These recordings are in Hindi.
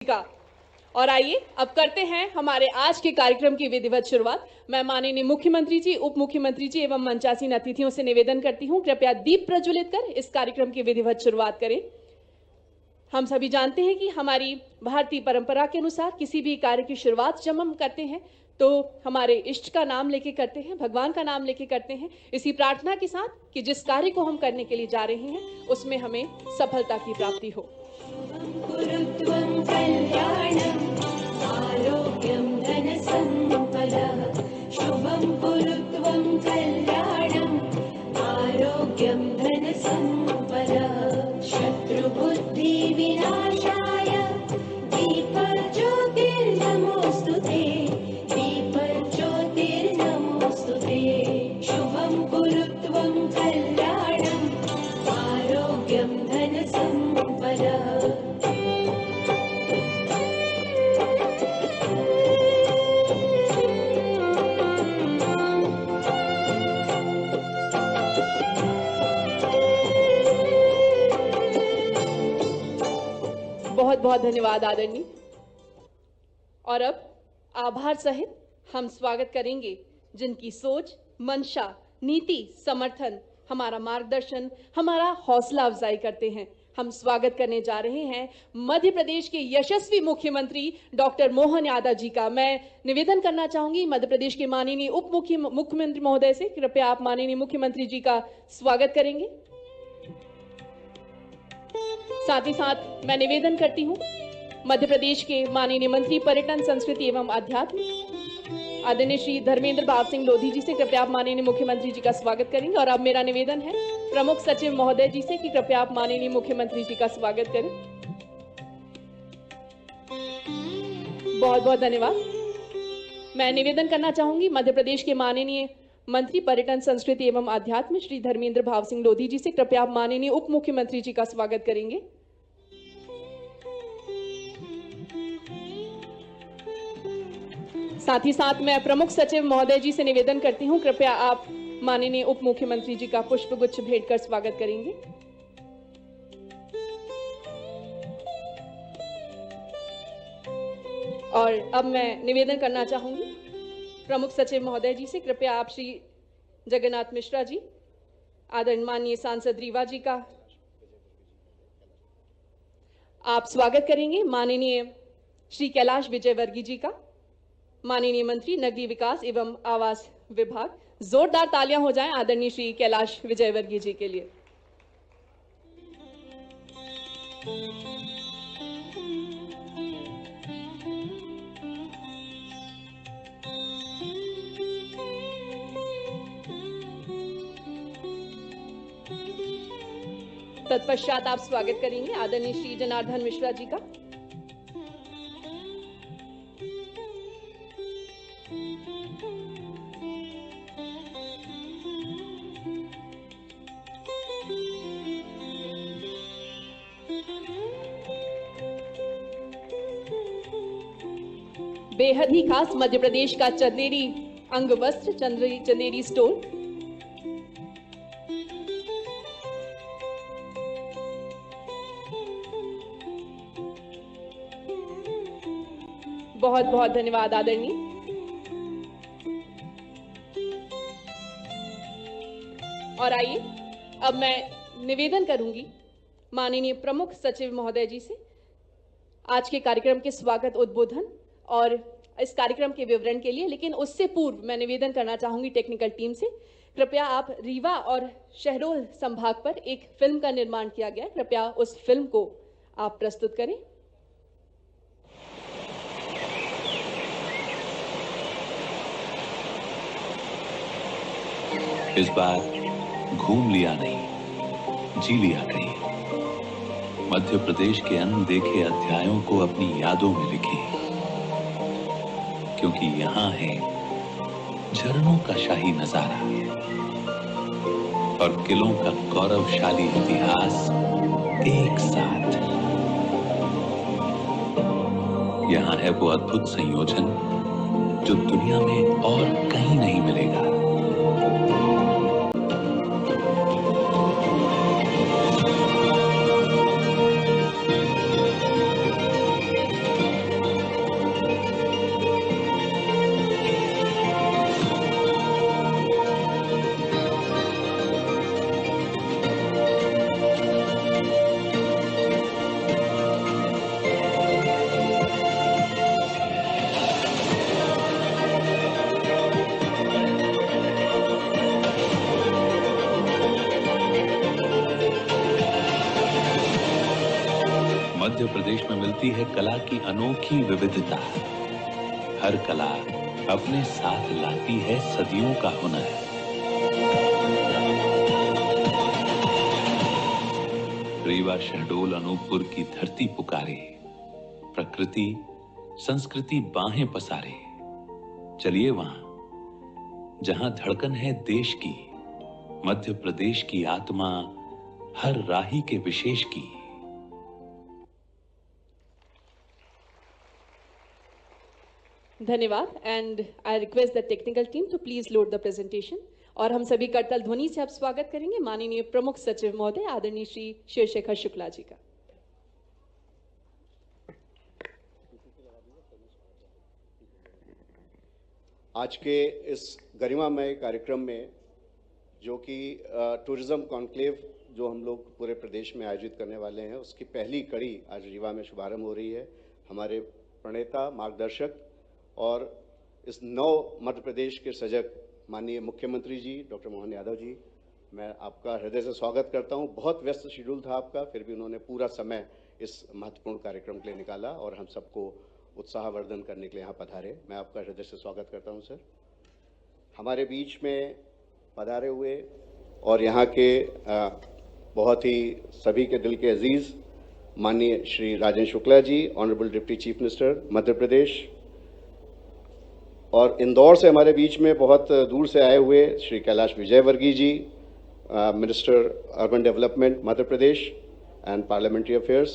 का। और आइए अब करते हैं हमारे आज के कार्यक्रम की विधिवत शुरुआत। मैं माननीय मुख्यमंत्री जी, उप मुख्यमंत्री जी एवं मंचासीन अतिथियों से निवेदन करती हूं, कृपया दीप प्रज्वलित कर इस कार्यक्रम की विधिवत शुरुआत करें। हम सभी जानते हैं कि हमारी भारतीय परंपरा के अनुसार किसी भी कार्य की शुरुआत जब हम करते हैं तो हमारे इष्ट का नाम लेके करते हैं, भगवान का नाम लेके करते हैं, इसी प्रार्थना के साथ कि जिस कार्य को हम करने के लिए जा रहे हैं उसमें हमें सफलता की प्राप्ति हो। गुरुत्वं कल्याणं आरोग्यं धनसम्पदः शुभं गुरुत्वं कल्याणं आरोग्यं धनसम्पदः शत्रुबुद्धिविनाशाय दीपज्योतिर्नमोऽस्तुते दीपज्योतिर्नमोऽस्तुते शुभं गुरुत्वं कल्याणं आरोग्यं धनसम्पदः। बहुत बहुत धन्यवाद आदरणीय। और अब आभार सहित हम स्वागत करेंगे जिनकी सोच, मंशा, नीति, समर्थन हमारा मार्गदर्शन, हमारा हौसला अफजाई करते हैं। हम स्वागत करने जा रहे हैं मध्य प्रदेश के यशस्वी मुख्यमंत्री डॉक्टर मोहन यादव जी का। मैं निवेदन करना चाहूंगी मध्य प्रदेश के माननीय उप मुख्यमंत्री महोदय से, कृपया आप माननीय मुख्यमंत्री जी का स्वागत करेंगे। साथ ही साथ मैं निवेदन करती हूं मध्य प्रदेश के माननीय मंत्री पर्यटन, संस्कृति एवं अध्यात्म आदरणीय श्री धर्मेंद्र भाव सिंह लोधी जी से, कृपया आप माननीय मुख्यमंत्री जी का स्वागत करेंगे। और अब मेरा निवेदन है प्रमुख सचिव महोदय जी से कि कृपया आप माननीय मुख्यमंत्री जी का स्वागत करें। बहुत बहुत धन्यवाद। मैं निवेदन करना चाहूंगी मध्य प्रदेश के माननीय मंत्री पर्यटन, संस्कृति एवं अध्यात्म श्री धर्मेंद्र भाव सिंह लोधी जी से, कृपया आप माननीय उप मुख्यमंत्री जी का स्वागत करेंगे। साथ ही साथ मैं प्रमुख सचिव महोदय जी से निवेदन करती हूं, कृपया आप माननीय उप मुख्यमंत्री जी का पुष्पगुच्छ भेंट कर स्वागत करेंगे। और अब मैं निवेदन करना चाहूंगी प्रमुख सचिव महोदय जी से, कृपया आप श्री जगन्नाथ मिश्रा जी, आदरणीय माननीय सांसद रीवा जी का आप स्वागत करेंगे। माननीय श्री कैलाश विजयवर्गीय जी का, माननीय मंत्री नगरीय विकास एवं आवास विभाग। जोरदार तालियां हो जाएं आदरणीय श्री कैलाश विजयवर्गीय जी के लिए। तत्पश्चात आप स्वागत करेंगे आदरणीय श्री जनार्दन मिश्रा जी का। बेहद ही खास मध्य प्रदेश का चंदेरी अंग वस्त्र, चंदेरी स्टोर। बहुत बहुत धन्यवाद आदरणीय। और आइए अब मैं निवेदन करूंगी माननीय प्रमुख सचिव महोदय जी से आज के कार्यक्रम के स्वागत, उद्बोधन और इस कार्यक्रम के विवरण के लिए। लेकिन उससे पूर्व मैं निवेदन करना चाहूंगी टेक्निकल टीम से, कृपया आप रीवा और शहडोल संभाग पर एक फिल्म का निर्माण किया गया है, कृपया उस फिल्म को आप प्रस्तुत करें। इस बार घूम लिया नहीं, जी लिया कहीं। मध्य प्रदेश के अनदेखे अध्यायों को अपनी यादों में लिखें, क्योंकि यहां है झरनों का शाही नजारा और किलों का गौरवशाली इतिहास एक साथ। यहां है वो अद्भुत संयोजन जो दुनिया में और कहीं नहीं मिलेगा। प्रदेश में मिलती है कला की अनोखी विविधता। हर कला अपने साथ लाती है सदियों का हुनर। रीवा शहडोल अनूपपुर की धरती पुकारे, प्रकृति संस्कृति बाहें पसारे। चलिए वहां जहां धड़कन है देश की, मध्य प्रदेश की आत्मा हर राही के विशेष की। धन्यवाद and I request the technical team to please load the presentation. और हम सभी करतल ध्वनि से अब स्वागत करेंगे माननीय प्रमुख सचिव महोदय आदरणीय श्री शिवशेखर शुक्ला जी का। आज के इस गरिमामय कार्यक्रम में जो कि टूरिज्म कॉन्क्लेव जो हम लोग पूरे प्रदेश में आयोजित करने वाले हैं, उसकी पहली कड़ी आज रीवा में शुभारंभ हो रही है। हमारे प्रणेता मार्गदर्शक और इस नव मध्य प्रदेश के सजग माननीय मुख्यमंत्री जी डॉक्टर मोहन यादव जी, मैं आपका हृदय से स्वागत करता हूं। बहुत व्यस्त शेड्यूल था आपका, फिर भी उन्होंने पूरा समय इस महत्वपूर्ण कार्यक्रम के लिए निकाला और हम सबको उत्साहवर्धन करने के लिए यहाँ पधारे। मैं आपका हृदय से स्वागत करता हूँ सर। हमारे बीच में पधारे हुए और यहाँ के बहुत ही सभी के दिल के अजीज माननीय Shri Rajendra Shukla ji, honourable deputy chief minister Madhya Pradesh, और इंदौर से हमारे बीच में बहुत दूर से आए हुए Shri Kailash Vijayvargiya ji, minister urban development Madhya Pradesh and parliamentary affairs,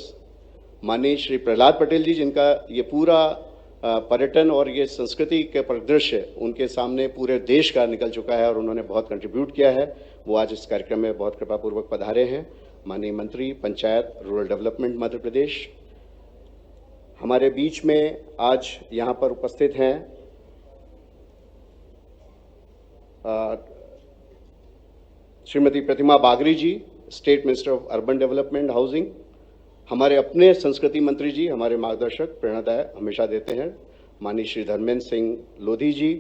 माननीय श्री प्रहलाद पटेल जी, जिनका ये पूरा पर्यटन और ये संस्कृति के परिदृश्य उनके सामने पूरे देश का निकल चुका है और उन्होंने बहुत कंट्रीब्यूट किया है, वो आज इस कार्यक्रम में बहुत कृपापूर्वक पधारे हैं। माननीय मंत्री पंचायत रूरल डेवलपमेंट मध्य प्रदेश, हमारे बीच में आज यहाँ पर उपस्थित हैं Shrimati Pratima Bagri ji, state minister of urban development housing, हमारे अपने संस्कृति मंत्री जी, हमारे मार्गदर्शक प्रेरणादायक हमेशा देते हैं माननीय श्री धर्मेंद्र सिंह लोधी जी,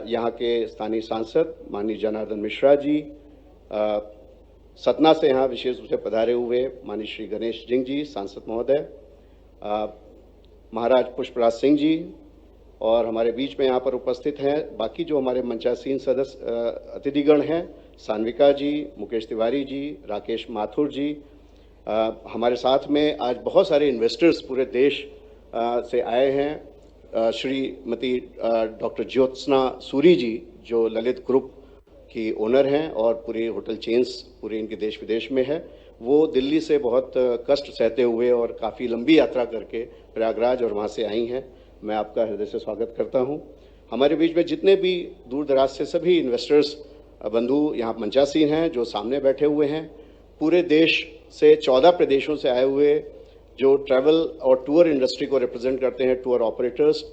यहाँ के स्थानीय सांसद माननीय जनार्दन मिश्रा जी, सतना से यहाँ विशेष रूप से पधारे हुए माननीय श्री गणेश सिंह जी सांसद महोदय, महाराज पुष्पराज सिंह जी, और हमारे बीच में यहाँ पर उपस्थित हैं बाकी जो हमारे मंचासीन सदस्य अतिथिगण हैं, सान्विका जी, मुकेश तिवारी जी, राकेश माथुर जी। हमारे साथ में आज बहुत सारे इन्वेस्टर्स पूरे देश से आए हैं। श्रीमती डॉक्टर ज्योत्सना सूरी जी जो ललित ग्रुप की ओनर हैं और पूरी होटल चेन्स पूरे इनके देश विदेश में है, वो दिल्ली से बहुत कष्ट सहते हुए और काफ़ी लंबी यात्रा करके प्रयागराज और वहाँ से आई हैं। मैं आपका हृदय से स्वागत करता हूं। हमारे बीच में जितने भी दूर दराज से सभी इन्वेस्टर्स बंधु यहाँ मंचासीन हैं जो सामने बैठे हुए हैं, पूरे देश से 14 प्रदेशों से आए हुए जो ट्रैवल और टूर इंडस्ट्री को रिप्रेजेंट करते हैं, tour operators,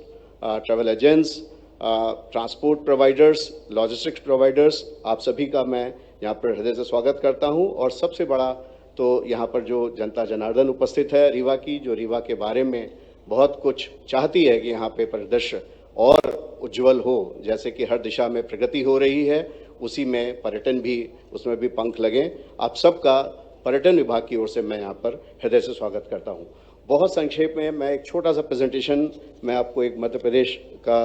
travel agents, transport providers, logistics providers, आप सभी का मैं यहाँ पर हृदय से स्वागत करता हूँ। और सबसे बड़ा तो यहाँ पर जो जनता जनार्दन उपस्थित है रीवा की, जो रीवा के बारे में बहुत कुछ चाहती है कि यहाँ पे परिदृश्य और उज्जवल हो, जैसे कि हर दिशा में प्रगति हो रही है, उसी में पर्यटन भी, उसमें भी पंख लगे। आप सबका पर्यटन विभाग की ओर से मैं यहाँ पर हृदय से स्वागत करता हूँ। बहुत संक्षेप में मैं एक छोटा सा प्रेजेंटेशन मैं आपको एक मध्य प्रदेश का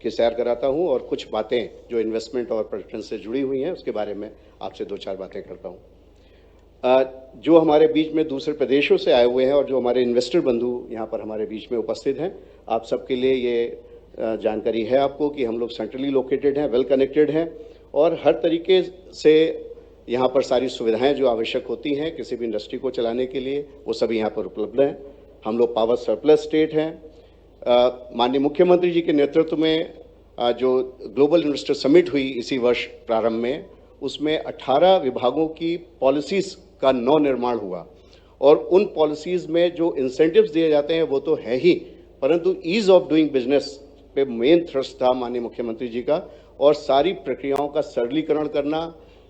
की सैर कराता हूँ और कुछ बातें जो इन्वेस्टमेंट और पर्यटन से जुड़ी हुई हैं उसके बारे में आपसे 2-4 बातें करता हूँ। जो हमारे बीच में दूसरे प्रदेशों से आए हुए हैं और जो हमारे इन्वेस्टर बंधु यहाँ पर हमारे बीच में उपस्थित हैं, आप सबके लिए ये जानकारी है आपको कि हम लोग सेंट्रली लोकेटेड हैं, वेल कनेक्टेड हैं और हर तरीके से यहाँ पर सारी सुविधाएं जो आवश्यक होती हैं किसी भी इंडस्ट्री को चलाने के लिए वो सभी यहाँ पर उपलब्ध हैं। हम लोग पावर सरप्लस स्टेट हैं। माननीय मुख्यमंत्री जी के नेतृत्व में जो ग्लोबल इन्वेस्टर समिट हुई इसी वर्ष प्रारंभ में, उसमें 18 विभागों की पॉलिसीज़ का नव निर्माण हुआ और उन पॉलिसीज़ में जो इंसेंटिव्स दिए जाते हैं वो तो है ही, परंतु ईज़ ऑफ डूइंग बिजनेस पे मेन थ्रस्ट था माननीय मुख्यमंत्री जी का, और सारी प्रक्रियाओं का सरलीकरण करना,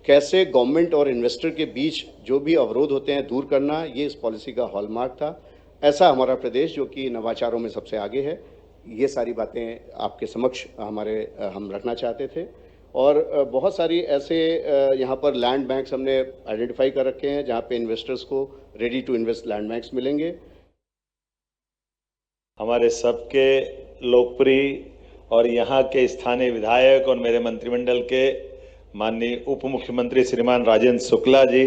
कैसे गवर्नमेंट और इन्वेस्टर के बीच जो भी अवरोध होते हैं दूर करना, ये इस पॉलिसी का हॉलमार्क था। ऐसा हमारा प्रदेश जो कि नवाचारों में सबसे आगे है, ये सारी बातें आपके समक्ष हम रखना चाहते थे। और बहुत सारी ऐसे यहाँ पर लैंड बैंक्स हमने आइडेंटिफाई कर रखे हैं जहाँ पे इन्वेस्टर्स को ready to invest land banks मिलेंगे। हमारे सबके लोकप्रिय और यहाँ के स्थानीय विधायक और मेरे मंत्रिमंडल के माननीय उप मुख्यमंत्री श्रीमान राजेंद्र शुक्ला जी,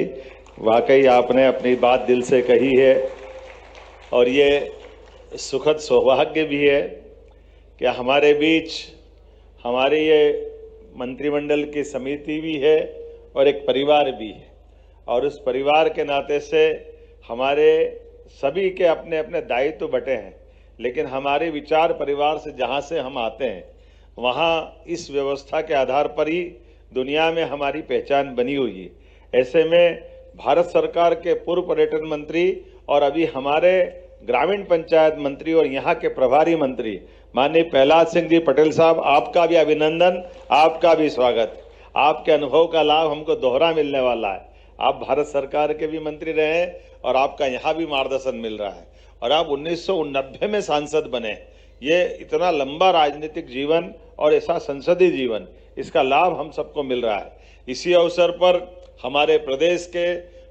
वाकई आपने अपनी बात दिल से कही है और ये सुखद सौभाग्य भी है कि हमारे बीच हमारी ये मंत्रिमंडल की समिति भी है और एक परिवार भी है और उस परिवार के नाते से हमारे सभी के अपने अपने दायित्व बटे हैं, लेकिन हमारे विचार परिवार से जहाँ से हम आते हैं वहाँ इस व्यवस्था के आधार पर ही दुनिया में हमारी पहचान बनी हुई है। ऐसे में भारत सरकार के पूर्व पर्यटन मंत्री और अभी हमारे ग्रामीण पंचायत मंत्री और यहाँ के प्रभारी मंत्री माननीय प्रहलाद सिंह जी पटेल साहब, आपका भी अभिनंदन, आपका भी स्वागत। आपके अनुभव का लाभ हमको दोहरा मिलने वाला है। आप भारत सरकार के भी मंत्री रहे और आपका यहाँ भी मार्गदर्शन मिल रहा है और आप 1990 में सांसद बने। ये इतना लंबा राजनीतिक जीवन और ऐसा संसदीय जीवन, इसका लाभ हम सबको मिल रहा है। इसी अवसर पर हमारे प्रदेश के,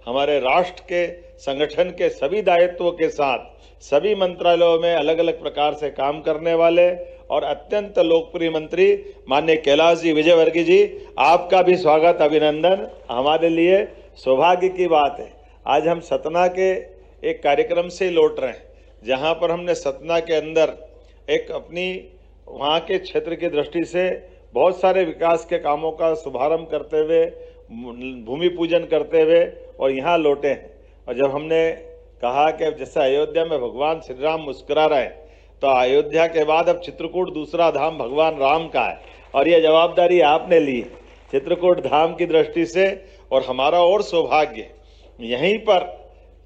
हमारे राष्ट्र के, संगठन के सभी दायित्वों के साथ सभी मंत्रालयों में अलग अलग प्रकार से काम करने वाले और अत्यंत लोकप्रिय मंत्री माननीय कैलाश जी विजयवर्गीय जी, आपका भी स्वागत, अभिनंदन। हमारे लिए सौभाग्य की बात है, आज हम सतना के एक कार्यक्रम से लौट रहे हैं जहां पर हमने सतना के अंदर एक अपनी वहां के क्षेत्र की दृष्टि से बहुत सारे विकास के कामों का शुभारंभ करते हुए, भूमि पूजन करते हुए और यहाँ लौटे हैं। और जब हमने कहा कि जैसे अयोध्या में भगवान श्री राम मुस्कुरा रहे हैं, तो अयोध्या के बाद अब चित्रकूट दूसरा धाम भगवान राम का है और ये जवाबदारी आपने ली चित्रकूट धाम की दृष्टि से। और हमारा और सौभाग्य यहीं पर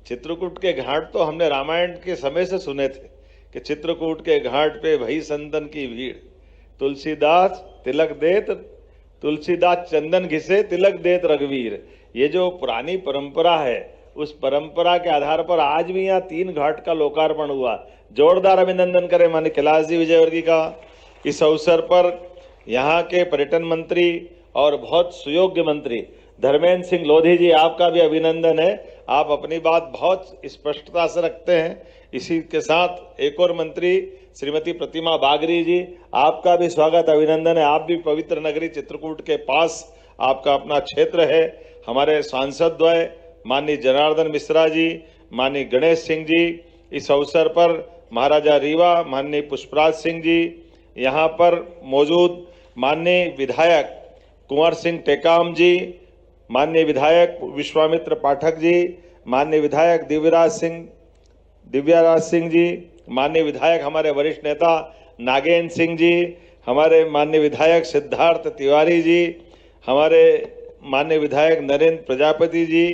चित्रकूट के घाट तो हमने रामायण के समय से सुने थे कि चित्रकूट के घाट पे भई संतन की भीड़, तुलसीदास तिलक देत, तुलसीदास चंदन घिसे तिलक देत रघुवीर। ये जो पुरानी परंपरा है, उस परंपरा के आधार पर आज भी यहाँ 3 घाट का लोकार्पण हुआ। जोरदार अभिनंदन करें माननीय कैलाश जी विजयवर्गीय का। इस अवसर पर यहाँ के पर्यटन मंत्री और बहुत सुयोग्य मंत्री धर्मेंद्र सिंह लोधी जी, आपका भी अभिनंदन है। आप अपनी बात बहुत स्पष्टता से रखते हैं। इसी के साथ एक और मंत्री श्रीमती प्रतिमा बागरी जी, आपका भी स्वागत, अभिनंदन है। आप भी पवित्र नगरी चित्रकूट के पास आपका अपना क्षेत्र है। हमारे सांसद द्वय माननीय जनार्दन मिश्रा जी, माननीय गणेश सिंह जी, इस अवसर पर महाराजा रीवा माननीय पुष्पराज सिंह जी, यहाँ पर मौजूद माननीय विधायक कुंवर सिंह टेकाम जी, माननीय विधायक विश्वामित्र पाठक जी, माननीय विधायक दिव्याराज सिंह जी, माननीय विधायक हमारे वरिष्ठ नेता नागेंद्र सिंह जी, हमारे माननीय विधायक सिद्धार्थ तिवारी जी, हमारे माननीय विधायक नरेंद्र प्रजापति जी,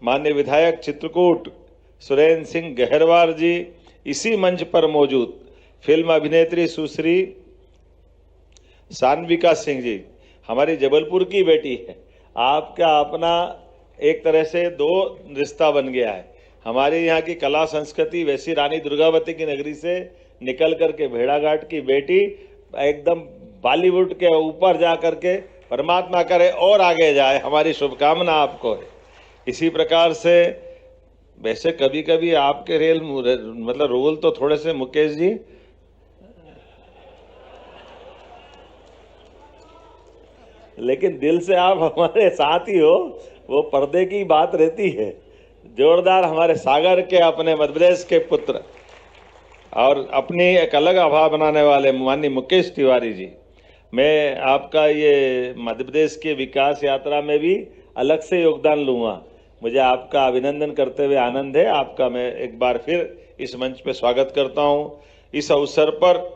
माननीय विधायक चित्रकूट सुरेंद्र सिंह गहरवार जी, इसी मंच पर मौजूद फिल्म अभिनेत्री सुश्री सान्विका सिंह जी, हमारी जबलपुर की बेटी है। आपका अपना एक तरह से 2 रिश्ता बन गया है। हमारे यहाँ की कला संस्कृति वैसी रानी दुर्गावती की नगरी से निकल करके भेड़ाघाट की बेटी एकदम बॉलीवुड के ऊपर जा करके परमात्मा करे और आगे जाए, हमारी शुभकामना आपको है। इसी प्रकार से वैसे कभी कभी आपके रोल तो थोड़े से मुकेश जी लेकिन दिल से आप हमारे साथ ही हो, वो पर्दे की बात रहती है। जोरदार हमारे सागर के अपने मध्य प्रदेश के पुत्र और अपनी एक अलग आभा बनाने वाले माननीय मुकेश तिवारी जी, मैं आपका ये मध्य प्रदेश के विकास यात्रा में भी अलग से योगदान लूँगा। मुझे आपका अभिनंदन करते हुए आनंद है। आपका मैं एक बार फिर इस मंच पे स्वागत करता हूँ। इस अवसर पर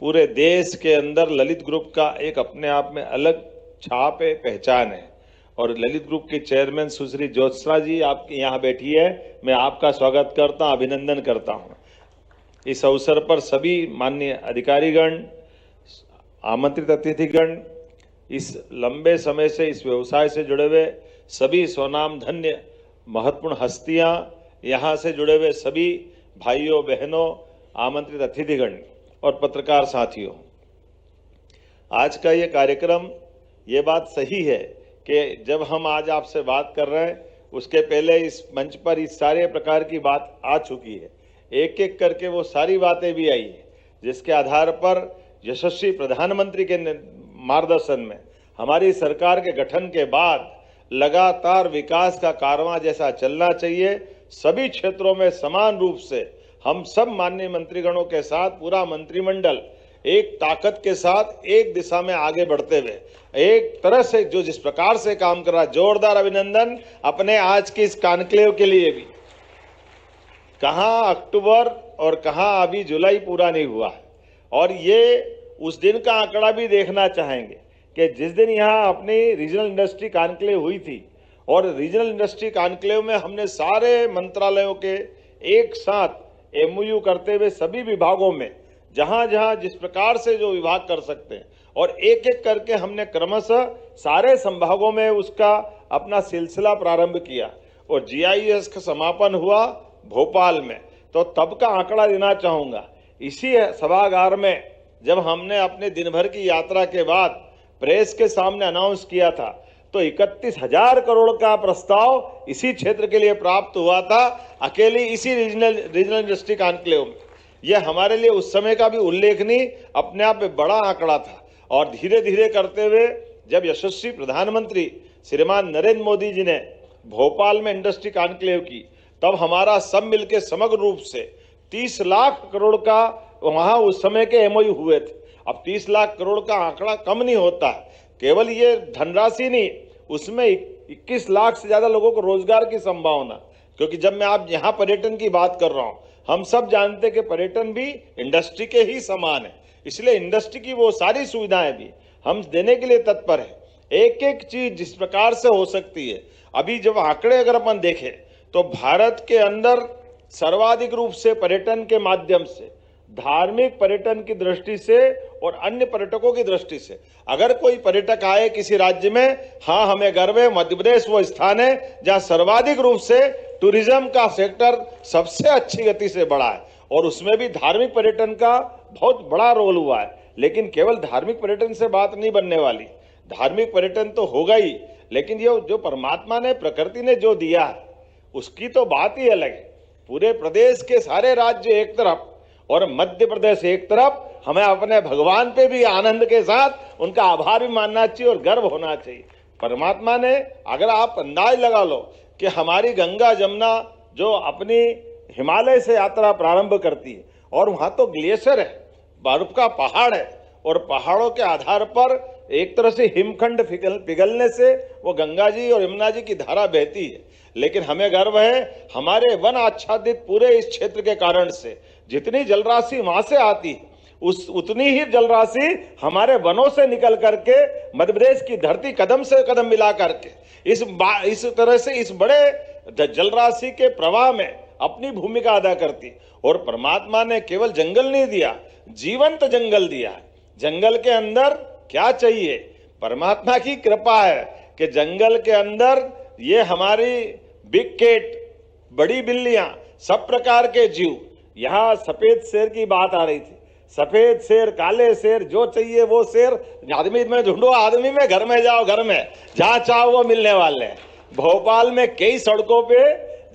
पूरे देश के अंदर ललित ग्रुप का एक अपने आप में अलग छाप है, पहचान है और ललित ग्रुप के चेयरमैन सुश्री ज्योत्सना जी आपके यहाँ बैठी है, मैं आपका स्वागत करता हूँ, अभिनंदन करता हूँ। इस अवसर पर सभी माननीय अधिकारीगण, आमंत्रित अतिथिगण, इस लंबे समय से इस व्यवसाय से जुड़े हुए सभी स्वनाम धन्य महत्वपूर्ण हस्तियाँ, यहाँ से जुड़े हुए सभी भाइयों बहनों, आमंत्रित अतिथिगण और पत्रकार साथियों, आज का ये कार्यक्रम, ये बात सही है कि जब हम आज आपसे बात कर रहे हैं उसके पहले इस मंच पर इस सारे प्रकार की बात आ चुकी है। एक एक करके वो सारी बातें भी आई है, जिसके आधार पर यशस्वी प्रधानमंत्री के मार्गदर्शन में हमारी सरकार के गठन के बाद लगातार विकास का कारवां जैसा चलना चाहिए, सभी क्षेत्रों में समान रूप से हम सब माननीय मंत्रीगणों के साथ पूरा मंत्रिमंडल एक ताकत के साथ एक दिशा में आगे बढ़ते हुए एक तरह से जो जिस प्रकार से काम कर रहा, जोरदार अभिनंदन अपने आज की इस कॉन्क्लेव के लिए भी। कहां अक्टूबर और कहां अभी जुलाई पूरा नहीं हुआ है, और ये उस दिन का आंकड़ा भी देखना चाहेंगे कि जिस दिन यहाँ अपनी रीजनल इंडस्ट्री कॉन्क्लेव हुई थी, और रीजनल इंडस्ट्री कॉन्क्लेव में हमने सारे मंत्रालयों के एक साथ एमओयू करते हुए सभी विभागों में जहां जहां जिस प्रकार से जो विभाग कर सकते हैं, और एक एक करके हमने क्रमशः सारे संभागों में उसका अपना सिलसिला प्रारंभ किया, और जीआईएस का समापन हुआ भोपाल में। तो तब का आंकड़ा देना चाहूंगा, इसी सभागार में जब हमने अपने दिन भर की यात्रा के बाद प्रेस के सामने अनाउंस किया था, तो 31,000 करोड़ का प्रस्ताव इसी क्षेत्र के लिए प्राप्त हुआ था, अकेली इसी रीजनल इंडस्ट्री कॉन्क्लेव में। यह हमारे लिए उस समय का भी उल्लेखनीय अपने आप में बड़ा आंकड़ा था। और धीरे धीरे करते हुए जब यशस्वी प्रधानमंत्री श्रीमान नरेंद्र मोदी जी ने भोपाल में इंडस्ट्री कॉन्क्लेव की, तब हमारा सब मिलकर समग्र रूप से 30 लाख करोड़ का वहां उस समय के एमओयू हुए थे। अब 30 लाख करोड़ का आंकड़ा कम नहीं होता है, केवल ये धनराशि नहीं, उसमें 21 लाख से ज्यादा लोगों को रोजगार की संभावना। क्योंकि जब मैं आप यहाँ पर्यटन की बात कर रहा हूँ, हम सब जानते कि पर्यटन भी इंडस्ट्री के ही समान है, इसलिए इंडस्ट्री की वो सारी सुविधाएं भी हम देने के लिए तत्पर है। एक एक चीज जिस प्रकार से हो सकती है, अभी जब आंकड़े अगर अपन देखें तो भारत के अंदर सर्वाधिक रूप से पर्यटन के माध्यम से, धार्मिक पर्यटन की दृष्टि से और अन्य पर्यटकों की दृष्टि से अगर कोई पर्यटक आए किसी राज्य में, हाँ हमें गर्व है मध्य प्रदेश वो स्थान है जहां सर्वाधिक रूप से टूरिज्म का सेक्टर सबसे अच्छी गति से बढ़ा है, और उसमें भी धार्मिक पर्यटन का बहुत बड़ा रोल हुआ है। लेकिन केवल धार्मिक पर्यटन से बात नहीं बनने वाली, धार्मिक पर्यटन तो होगा ही, लेकिन ये जो परमात्मा ने प्रकृति ने जो दिया है उसकी तो बात ही अलग है। पूरे प्रदेश के सारे राज्य एक तरफ और मध्य प्रदेश एक तरफ, हमें अपने भगवान पे भी आनंद के साथ उनका आभार भी मानना चाहिए और गर्व होना चाहिए। परमात्मा ने, अगर आप अंदाज लगा लो कि हमारी गंगा जमुना जो अपनी हिमालय से यात्रा प्रारंभ करती है, और वहां तो ग्लेशियर है, बर्फ का पहाड़ है, और पहाड़ों के आधार पर एक तरह से हिमखंड पिघलने से वो गंगा जी और यमुना जी की धारा बहती है। लेकिन हमें गर्व है हमारे वन आच्छादित पूरे इस क्षेत्र के कारण से जितनी जलराशि वहां से आती है, उतनी ही जलराशि हमारे वनों से निकल करके मध्य प्रदेश की धरती कदम से कदम मिला करके इस तरह से इस बड़े जलराशि के प्रवाह में अपनी भूमिका अदा करती। और परमात्मा ने केवल जंगल नहीं दिया, जीवंत जंगल दिया है। जंगल के अंदर क्या चाहिए, परमात्मा की कृपा है कि जंगल के अंदर ये हमारी बिग कैट, बड़ी बिल्लियां, सब प्रकार के जीव, यहाँ सफेद शेर की बात आ रही थी, सफेद शेर, काले शेर, जो चाहिए वो शेर आदमी में ढूंढो, आदमी में, घर में जाओ, घर में जहां चाहो वो मिलने वाले हैं। भोपाल में कई सड़कों पे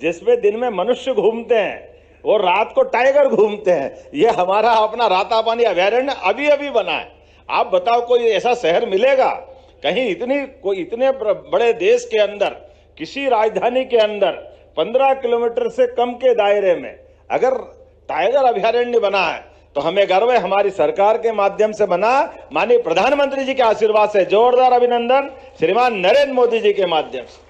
जिसमें दिन में मनुष्य घूमते हैं और रात को टाइगर घूमते हैं, ये हमारा अपना रातापानी अभयारण्य अभी अभी बना है। आप बताओ कोई ऐसा शहर मिलेगा कहीं इतने बड़े देश के अंदर, किसी राजधानी के अंदर 15 किलोमीटर से कम के दायरे में अगर टाइगर अभयारण्य बना है, तो हमें गर्व है हमारी सरकार के माध्यम से बना, माननीय प्रधानमंत्री जी के आशीर्वाद से। जोरदार अभिनंदन श्रीमान नरेंद्र मोदी जी के माध्यम से।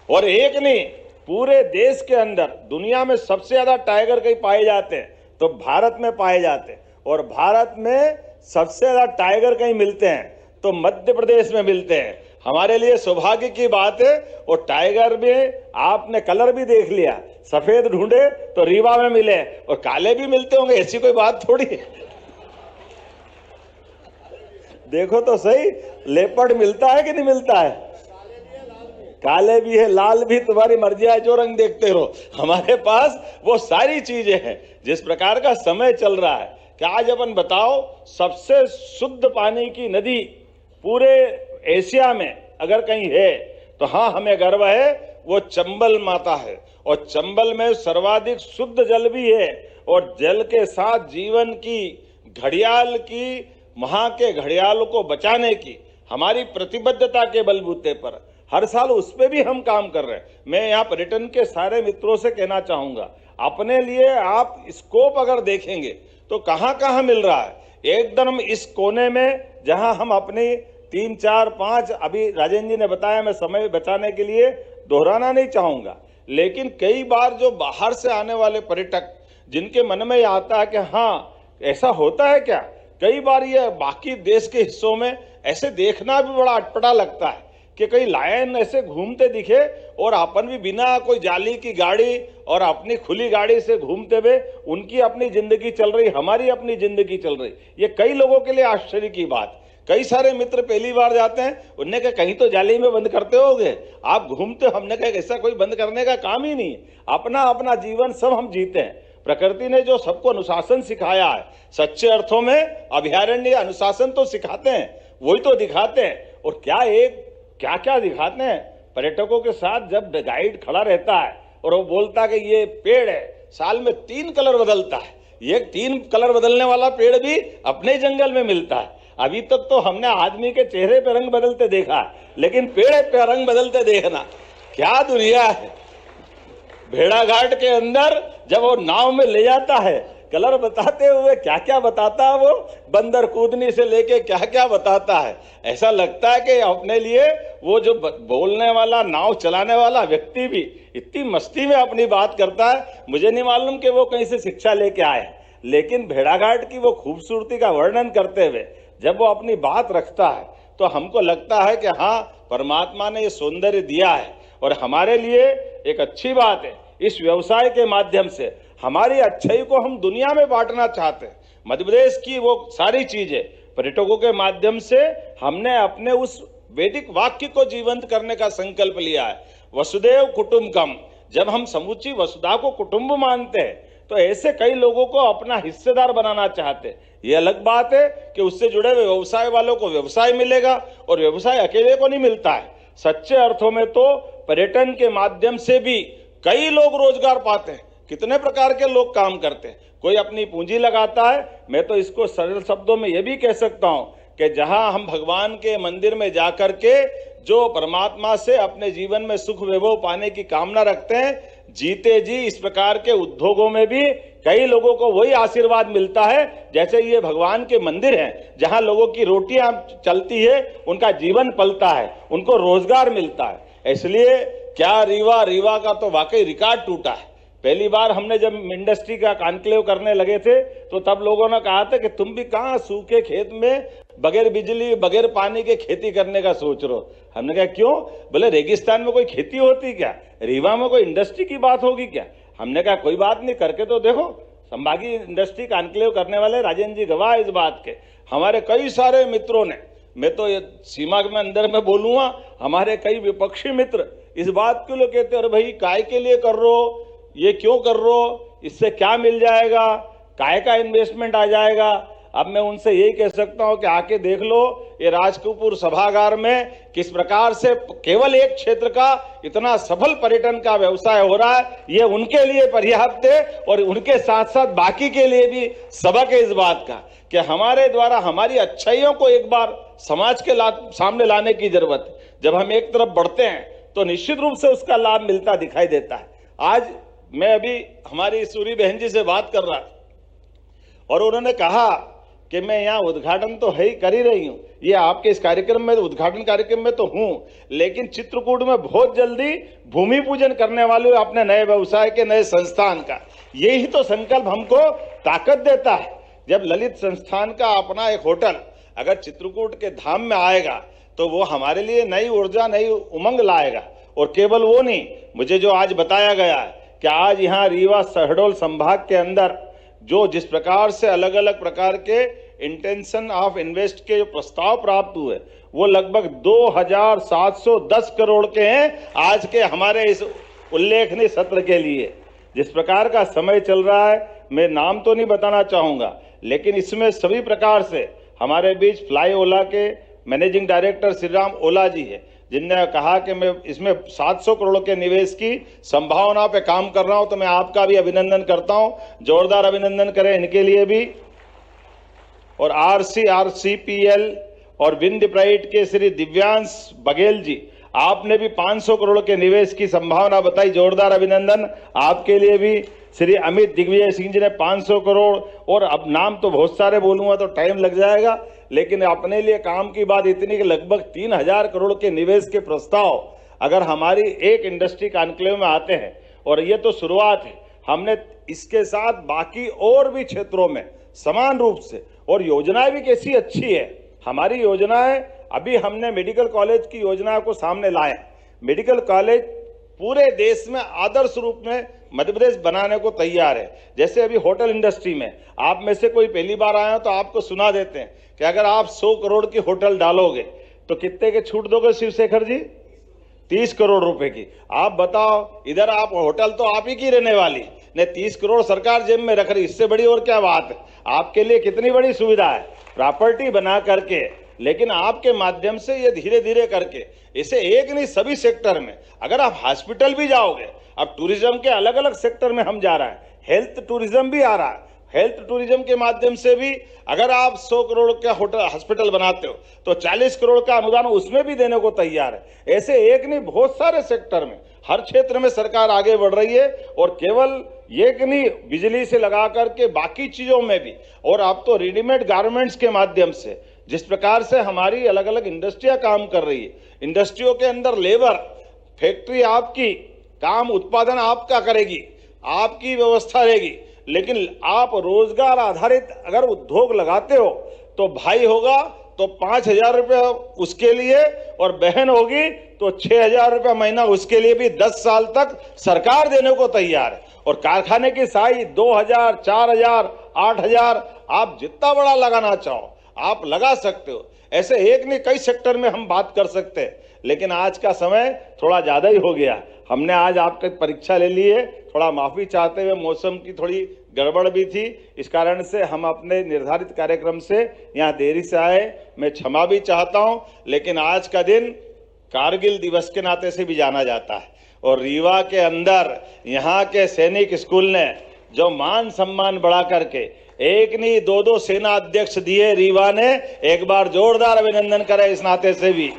और एक नहीं, पूरे देश के अंदर दुनिया में सबसे ज्यादा टाइगर कहीं पाए जाते हैं तो भारत में पाए जाते हैं, और भारत में सबसे ज्यादा टाइगर कहीं मिलते हैं तो मध्य प्रदेश में मिलते हैं। हमारे लिए सौभाग्य की बात है। और टाइगर में आपने कलर भी देख लिया, सफेद ढूंढे तो रीवा में मिले, और काले भी मिलते होंगे, ऐसी कोई बात थोड़ी है। देखो तो सही, लेपर्ड मिलता है कि नहीं मिलता है? काले भी है, लाल भी, तुम्हारी मर्जी है, जो रंग देखते रहो। हमारे पास वो सारी चीजें हैं। जिस प्रकार का समय चल रहा है कि आज अपन बताओ, सबसे शुद्ध पानी की नदी पूरे एशिया में अगर कहीं है तो हाँ हमें गर्व है, वो चंबल माता है। और चंबल में सर्वाधिक शुद्ध जल भी है और जल के साथ जीवन की घड़ियाल की, वहां के घड़ियालों को बचाने की हमारी प्रतिबद्धता के बलबूते पर हर साल उस पे भी हम काम कर रहे हैं। मैं यहाँ पर्यटन के सारे मित्रों से कहना चाहूंगा, अपने लिए आप स्कोप अगर देखेंगे तो कहाँ कहाँ मिल रहा है। एकदम इस कोने में जहां हम अपनी 3, 4, 5 अभी राजेंद्र जी ने बताया, मैं समय बचाने के लिए दोहराना नहीं चाहूंगा, लेकिन कई बार जो बाहर से आने वाले पर्यटक जिनके मन में यह आता है कि हाँ ऐसा होता है क्या, कई बार ये बाकी देश के हिस्सों में ऐसे देखना भी बड़ा अटपटा लगता है कि कई लायन ऐसे घूमते दिखे और अपन भी बिना कोई जाली की गाड़ी और अपनी खुली गाड़ी से घूमते हुए उनकी अपनी जिंदगी चल रही, हमारी अपनी जिंदगी चल रही। ये कई लोगों के लिए आश्चर्य की बात। कई सारे मित्र पहली बार जाते हैं, उनने कहा कहीं तो जाली में बंद करते होगे, आप घूमते हो। हमने कहा ऐसा कोई बंद करने का काम ही नहीं, अपना अपना जीवन सब हम जीते हैं। प्रकृति ने जो सबको अनुशासन सिखाया है, सच्चे अर्थों में अभयारण्य अनुशासन तो सिखाते हैं, वही तो दिखाते हैं। और क्या क्या दिखाते हैं। पर्यटकों के साथ जब गाइड खड़ा रहता है और वो बोलता है कि ये पेड़ है, साल में 3 कलर बदलता है, ये 3 कलर बदलने वाला पेड़ भी अपने जंगल में मिलता है। अभी तक तो हमने आदमी के चेहरे पे रंग बदलते देखा, लेकिन पेड़ पे रंग बदलते देखना क्या दुनिया है। भेड़ाघाट के अंदर जब वो नाव में ले जाता है, कलर बताते हुए क्या क्या बताता है वो, बंदर कूदने से लेके क्या क्या बताता है। ऐसा लगता है कि अपने लिए वो जो बोलने वाला, नाव चलाने वाला व्यक्ति भी इतनी मस्ती में अपनी बात करता है। मुझे नहीं मालूम कि वो कहीं से शिक्षा लेके आए, लेकिन भेड़ाघाट की वो खूबसूरती का वर्णन करते हुए जब वो अपनी बात रखता है तो हमको लगता है कि हाँ, परमात्मा ने ये सौंदर्य दिया है और हमारे लिए एक अच्छी बात है। इस व्यवसाय के माध्यम से हमारी अच्छाई को हम दुनिया में बांटना चाहते हैं। मध्य प्रदेश की वो सारी चीजें पर्यटकों के माध्यम से हमने अपने उस वैदिक वाक्य को जीवंत करने का संकल्प लिया है, वसुदेव कुटुंबकम। जब हम समूची वसुधा को कुटुंब मानते हैं तो ऐसे कई लोगों को अपना हिस्सेदार बनाना चाहते हैं। ये अलग बात है कि उससे जुड़े हुए व्यवसाय वालों को व्यवसाय मिलेगा और व्यवसाय अकेले को नहीं मिलता है। सच्चे अर्थों में तो पर्यटन के माध्यम से भी कई लोग रोजगार पाते हैं। कितने प्रकार के लोग काम करते हैं, कोई अपनी पूंजी लगाता है। मैं तो इसको सरल शब्दों में यह भी कह सकता हूं कि जहां हम भगवान के मंदिर में जाकर के जो परमात्मा से अपने जीवन में सुख वैभव पाने की कामना रखते हैं, जीते जी इस प्रकार के उद्योगों में भी कई लोगों को वही आशीर्वाद मिलता है जैसे ये भगवान के मंदिर हैं, जहां लोगों की रोटियां चलती है, उनका जीवन पलता है, उनको रोजगार मिलता है। इसलिए क्या रीवा का तो वाकई रिकॉर्ड टूटा है। पहली बार हमने जब इंडस्ट्री का कॉन्क्लेव करने लगे थे तो तब लोगों ने कहा था कि तुम भी कहाँ सूखे खेत में बगैर बिजली बगैर पानी के खेती करने का सोच रहे हो। हमने कहा क्यों? बोले रेगिस्तान में कोई खेती होती क्या, रीवा में कोई इंडस्ट्री की बात होगी क्या? हमने कहा कोई बात नहीं, करके तो देखो। संभागी इंडस्ट्री कॉन्क्लेव करने वाले राजेंद्र जी गवाह इस बात के। हमारे कई सारे मित्रों ने, मैं तो ये सीमा में अंदर में बोलूंगा, हमारे कई विपक्षी मित्र इस बात के लिए कहते अरे भाई काय के लिए कर रहे हो, ये क्यों कर रहे हो, इससे क्या मिल जाएगा, काय का इन्वेस्टमेंट आ जाएगा। अब मैं उनसे यही कह सकता हूं कि आके देख लो ये राजकपूर सभागार में किस प्रकार से केवल एक क्षेत्र का इतना सफल पर्यटन का व्यवसाय हो रहा है। ये उनके लिए पर्याप्त है और उनके साथ साथ बाकी के लिए भी सबक है इस बात का कि हमारे द्वारा हमारी अच्छाइयों को एक बार समाज के सामने लाने की जरूरत है। जब हम एक तरफ बढ़ते हैं तो निश्चित रूप से उसका लाभ मिलता दिखाई देता है। आज मैं अभी हमारी सूरी बहन जी से बात कर रहा और उन्होंने कहा कि मैं यहाँ उद्घाटन तो है ही कर ही रही हूँ, ये आपके इस कार्यक्रम में उद्घाटन कार्यक्रम में तो हूँ, लेकिन चित्रकूट में बहुत जल्दी भूमि पूजन करने वाले अपने नए व्यवसाय के नए संस्थान का। यही तो संकल्प हमको ताकत देता है। जब ललित संस्थान का अपना एक होटल अगर चित्रकूट के धाम में आएगा तो वो हमारे लिए नई ऊर्जा नई उमंग लाएगा। और केवल वो नहीं, मुझे जो आज बताया गया है कि आज यहाँ रीवा शहडोल संभाग के अंदर जो जिस प्रकार से अलग अलग प्रकार के इंटेंशन ऑफ इन्वेस्ट के जो प्रस्ताव प्राप्त हुए वो लगभग 2710 करोड़ के हैं आज के हमारे इस उल्लेखनीय सत्र के लिए। जिस प्रकार का समय चल रहा है, मैं नाम तो नहीं बताना चाहूंगा, लेकिन इसमें सभी प्रकार से हमारे बीच फ्लाई ओला के मैनेजिंग डायरेक्टर श्री राम ओला जी है, जिनने कहा कि मैं इसमें 700 करोड़ के निवेश की संभावना पे काम कर रहा हूं, तो मैं आपका भी अभिनंदन करता हूं। जोरदार अभिनंदन करें इनके लिए भी। और RCPL और विंडप्राइट के श्री दिव्यांश बघेल जी, आपने भी 500 करोड़ के निवेश की संभावना बताई, जोरदार अभिनंदन आपके लिए भी। श्री अमित दिग्विजय सिंह जी ने 500 करोड़, और अब नाम तो बहुत सारे बोलूंगा तो टाइम लग जाएगा, लेकिन अपने लिए काम की बात इतनी कि लगभग 3000 करोड़ के निवेश के प्रस्ताव अगर हमारी एक इंडस्ट्री कॉन्क्लेव में आते हैं, और ये तो शुरुआत है, हमने इसके साथ बाकी और भी क्षेत्रों में समान रूप से, और योजनाएं भी कैसी अच्छी है हमारी योजनाएं। अभी हमने मेडिकल कॉलेज की योजना को सामने लाए। मेडिकल कॉलेज पूरे देश में आदर्श रूप में मध्य प्रदेश बनाने को तैयार है। जैसे अभी होटल इंडस्ट्री में आप में से कोई पहली बार आए हो तो आपको सुना देते हैं कि अगर आप 100 करोड़ की होटल डालोगे तो कितने के छूट दोगे शिवशेखर जी? 30 करोड़ रुपए की। आप बताओ, इधर आप होटल तो आप ही की रहने वाली ने 30 करोड़ सरकार जेब में रख रही, इससे बड़ी और क्या बात है? आपके लिए कितनी बड़ी सुविधा है प्रॉपर्टी बना करके। लेकिन आपके माध्यम से ये धीरे धीरे करके इसे एक नहीं सभी सेक्टर में, अगर आप हॉस्पिटल भी जाओगे, अब टूरिज्म के अलग अलग सेक्टर में हम जा रहे हैं, हेल्थ टूरिज्म भी आ रहा है। हेल्थ टूरिज्म के माध्यम से भी अगर आप 100 करोड़ का होटल हॉस्पिटल बनाते हो तो 40 करोड़ का अनुदान उसमें भी देने को तैयार है। ऐसे एक नहीं बहुत सारे सेक्टर में, हर क्षेत्र में सरकार आगे बढ़ रही है। और केवल एक नहीं, बिजली से लगा करके बाकी चीजों में भी, और अब तो रेडीमेड गारमेंट्स के माध्यम से जिस प्रकार से हमारी अलग अलग इंडस्ट्रियां काम कर रही है, इंडस्ट्रियों के अंदर लेबर, फैक्ट्री आपकी काम उत्पादन आपका करेगी, आपकी व्यवस्था रहेगी, लेकिन आप रोजगार आधारित अगर उद्योग लगाते हो तो भाई होगा तो 5000 रुपये उसके लिए, और बहन होगी तो 6000 रुपये महीना उसके लिए भी 10 साल तक सरकार देने को तैयार है। और कारखाने की साइज 2000, 4000, 8000 आप जितना बड़ा लगाना चाहो आप लगा सकते हो। ऐसे एक नहीं कई सेक्टर में हम बात कर सकते हैं, लेकिन आज का समय थोड़ा ज्यादा ही हो गया। हमने आज आपकी परीक्षा ले ली है, थोड़ा माफी चाहते हुए, मौसम की थोड़ी गड़बड़ भी थी, इस कारण से हम अपने निर्धारित कार्यक्रम से यहाँ देरी से आए, मैं क्षमा भी चाहता हूँ। लेकिन आज का दिन कारगिल दिवस के नाते से भी जाना जाता है, और रीवा के अंदर यहाँ के सैनिक स्कूल ने जो मान सम्मान बढ़ा करके एक नहीं दो सेना अध्यक्ष दिए रीवा ने, एक बार जोरदार अभिनंदन करें इस नाते से भी।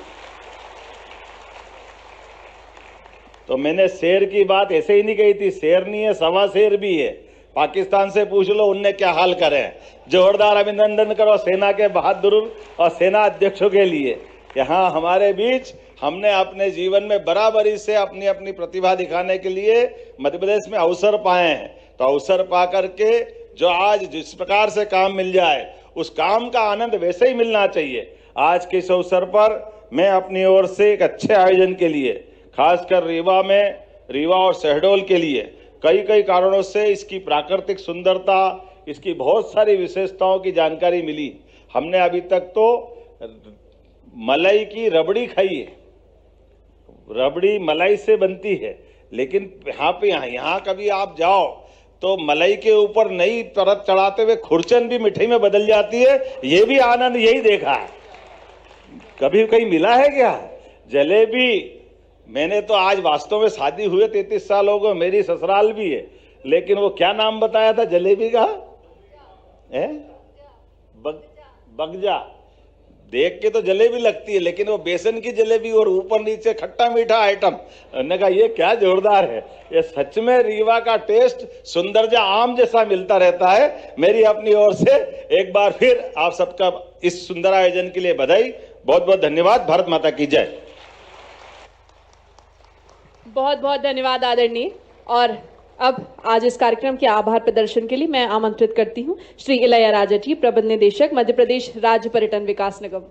तो मैंने शेर की बात ऐसे ही नहीं कही थी, शेर नहीं है, सवा शेर भी है। पाकिस्तान से पूछ लो उनने क्या हाल करे। जोरदार अभिनंदन करो सेना के बहादुर और सेना अध्यक्षों के लिए। यहाँ हमारे बीच हमने अपने जीवन में बराबरी से अपनी अपनी प्रतिभा दिखाने के लिए मध्य प्रदेश में अवसर पाए हैं। तो अवसर पा करके जो आज जिस प्रकार से काम मिल जाए उस काम का आनंद वैसे ही मिलना चाहिए। आज के इस अवसर पर मैं अपनी ओर से एक अच्छे आयोजन के लिए, खासकर रीवा और शहडोल के लिए कई कारणों से इसकी प्राकृतिक सुंदरता, इसकी बहुत सारी विशेषताओं की जानकारी मिली। हमने अभी तक तो मलाई की रबड़ी खाई है, रबड़ी मलाई से बनती है, लेकिन यहाँ कभी आप जाओ तो मलाई के ऊपर नई परत चढ़ाते हुए खुरचन भी मिठाई में बदल जाती है। ये भी आनंद यही देखा है। कभी कहीं मिला है क्या जलेबी? मैंने तो आज वास्तव में शादी हुए 33 साल हो गए, मेरी ससुराल भी है, लेकिन वो क्या नाम बताया था जलेबी का? बगजा। देख के तो जलेबी लगती है, लेकिन वो बेसन की जलेबी और ऊपर नीचे खट्टा मीठा आइटम। मैंने कहा ये क्या जोरदार है। ये सच में रीवा का टेस्ट सुंदरजा आम जैसा मिलता रहता है। मेरी अपनी ओर से एक बार फिर आप सबका इस सुंदर आयोजन के लिए बधाई, बहुत बहुत धन्यवाद। भारत माता की जय। बहुत बहुत धन्यवाद आदरणीय। और अब आज इस कार्यक्रम के आभार प्रदर्शन के लिए मैं आमंत्रित करती हूं श्री इलैयाराजा जी, प्रबंध निदेशक, मध्य प्रदेश राज्य पर्यटन विकास निगम।